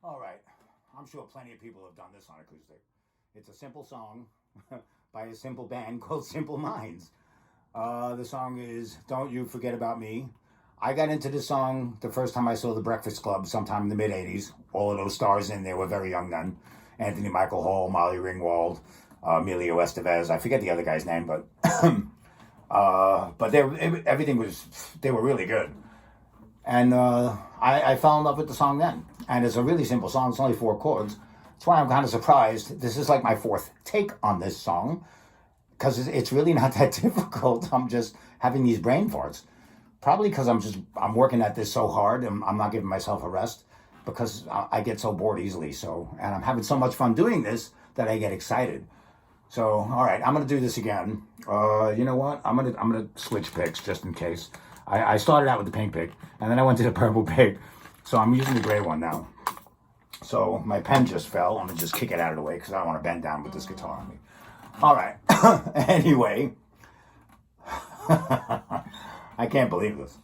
All right. I'm sure plenty of people have done this on acoustic. It's a simple song by a simple band called Simple Minds. The song is Don't You Forget About Me. I got into this song the first time I saw The Breakfast Club sometime in the mid 80s. All of those stars in there were very young then. Anthony Michael Hall, Molly Ringwald, Emilio Estevez. I forget the other guy's name, but everything was, they were really good. And I fell in love with the song then. And it's a really simple song. It's only 4 chords. That's why I'm kind of surprised. This is like my fourth take on this song because it's really not that difficult. I'm just having these brain farts. Probably because I'm working at this so hard and I'm not giving myself a rest because I get so bored easily. And I'm having so much fun doing this that I get excited. So, all right, I'm going to do this again. You know what? I'm gonna switch picks just in case. I started out with the pink pick, and then I went to the purple pick. So I'm using the gray one now. So my pen just fell. I'm going to just kick it out of the way because I don't want to bend down with this guitar on me. All right. Anyway. I can't believe this.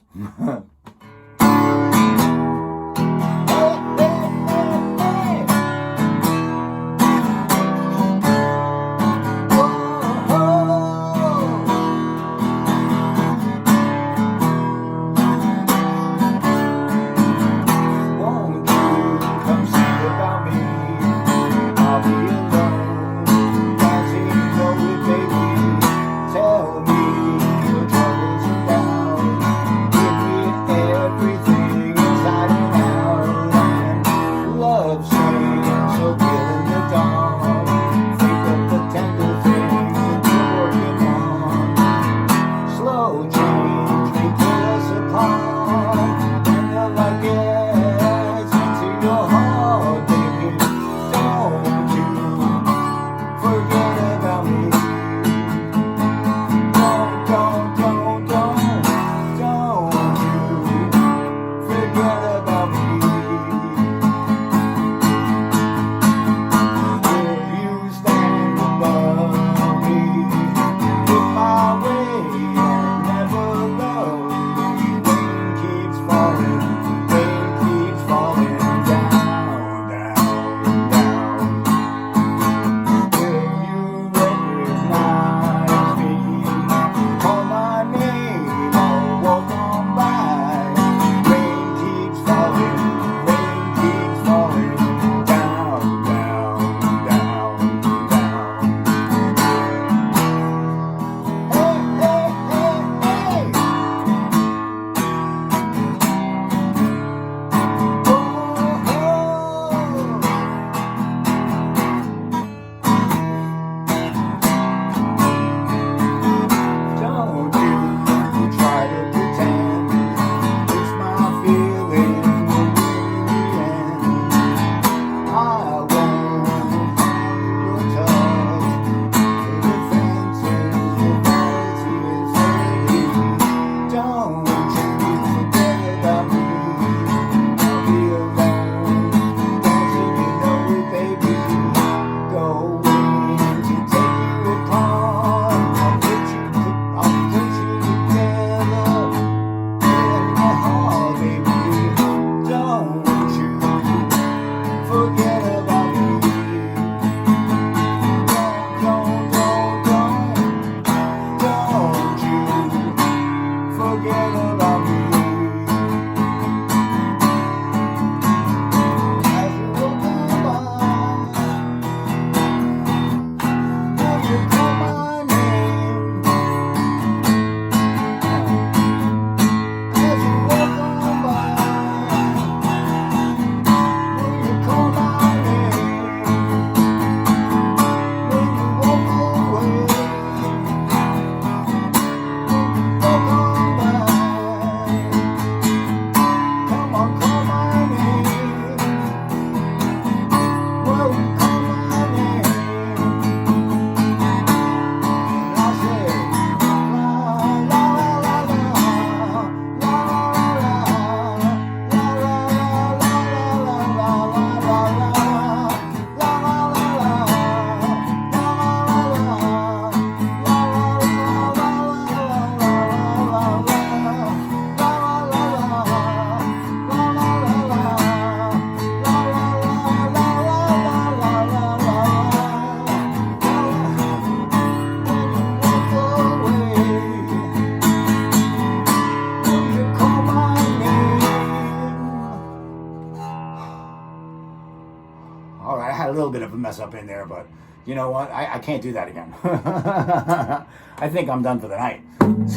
All right, I had a little bit of a mess up in there, but you know what? I can't do that again. I think I'm done for the night.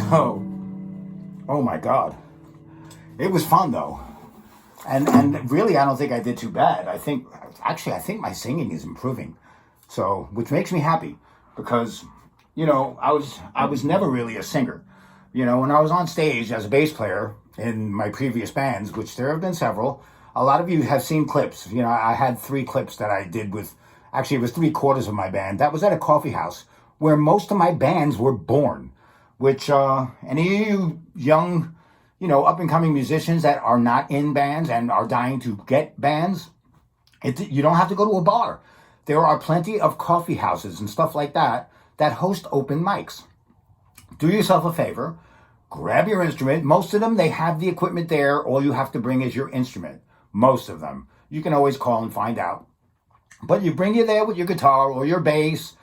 So, oh my God. It was fun though. And really, I don't think I did too bad. I think my singing is improving. So, which makes me happy because, you know, I was never really a singer. You know, when I was on stage as a bass player in my previous bands, which there have been several, a lot of you have seen clips. You know, I had 3 clips that I did with, actually it was 3/4 of my band. That was at a coffee house where most of my bands were born, which any of you young, you know, up and coming musicians that are not in bands and are dying to get bands, you don't have to go to a bar. There are plenty of coffee houses and stuff like that that host open mics. Do yourself a favor, grab your instrument. Most of them, they have the equipment there. All you have to bring is your instrument. Most of them. You can always call and find out. But you bring you there with your guitar or your bass.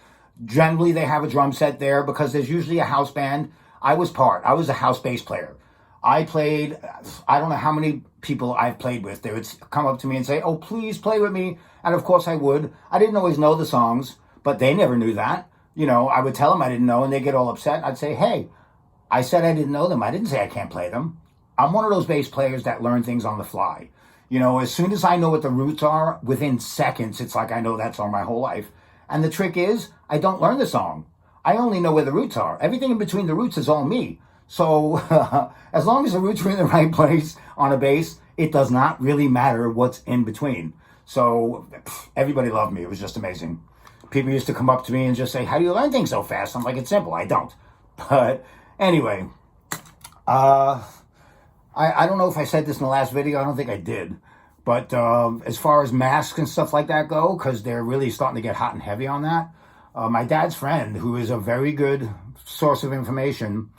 Generally, they have a drum set there because there's usually a house band. I was a house bass player. I played, I don't know how many people I've played with. They would come up to me and say, oh, please play with me. And of course I would. I didn't always know the songs, but they never knew that. You know, I would tell them I didn't know and they get all upset. I'd say, hey, I said I didn't know them. I didn't say I can't play them. I'm one of those bass players that learn things on the fly. You know, as soon as I know what the roots are, within seconds, it's like I know that song my whole life. And the trick is, I don't learn the song. I only know where the roots are. Everything in between the roots is all me. So as long as the roots are in the right place on a bass, it does not really matter what's in between. So everybody loved me. It was just amazing. People used to come up to me and just say, how do you learn things so fast? I'm like, it's simple. I don't. But anyway, I don't know if I said this in the last video. I don't think I did. But as far as masks and stuff like that go, because they're really starting to get hot and heavy on that, my dad's friend, who is a very good source of information,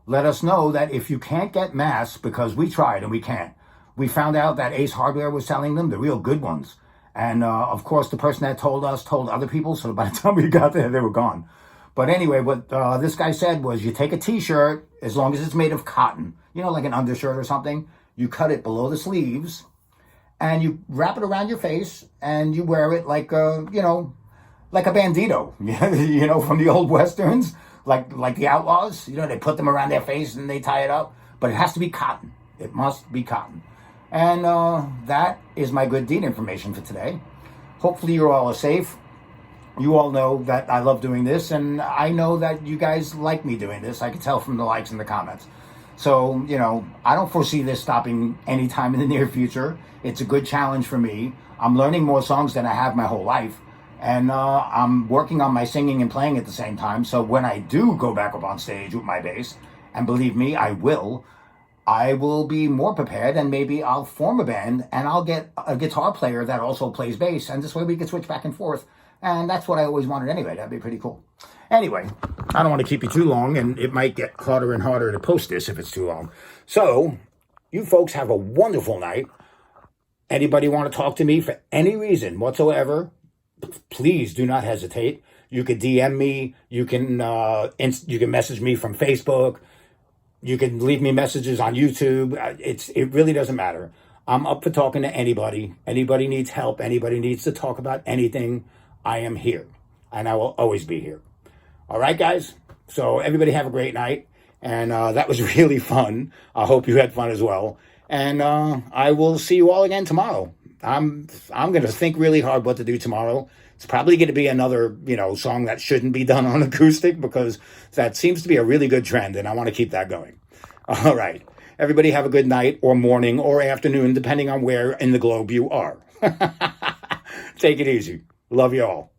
let us know that if you can't get masks, because we tried and we can't, we found out that Ace Hardware was selling them, the real good ones. And of course, the person that told us told other people, so by the time we got there, they were gone. But anyway, what this guy said was you take a t-shirt, as long as it's made of cotton, you know, like an undershirt or something, you cut it below the sleeves, and you wrap it around your face, and you wear it like, you know, like a bandito, you know, from the old Westerns, like the Outlaws. You know, they put them around their face and they tie it up. But it has to be cotton. It must be cotton. And that is my good deed information for today. Hopefully you all are safe. You all know that I love doing this, and I know that you guys like me doing this. I can tell from the likes and the comments. So, you know, I don't foresee this stopping anytime in the near future. It's a good challenge for me. I'm learning more songs than I have my whole life. And I'm working on my singing and playing at the same time. So when I do go back up on stage with my bass, and believe me, I will be more prepared, and maybe I'll form a band and I'll get a guitar player that also plays bass. And this way we can switch back and forth. And that's what I always wanted anyway. That'd be pretty cool. Anyway, I don't want to keep you too long, and it might get harder and harder to post this if it's too long. So, you folks have a wonderful night. Anybody want to talk to me for any reason whatsoever, please do not hesitate. You could DM me. You can message me from Facebook. You can leave me messages on YouTube. It really doesn't matter. I'm up for talking to anybody. Anybody needs help. Anybody needs to talk about anything. I am here, and I will always be here. All right, guys? So everybody have a great night, and that was really fun. I hope you had fun as well, and I will see you all again tomorrow. I'm going to think really hard what to do tomorrow. It's probably going to be another, you know, song that shouldn't be done on acoustic, because that seems to be a really good trend, and I want to keep that going. All right. Everybody have a good night or morning or afternoon, depending on where in the globe you are. Take it easy. Love you all.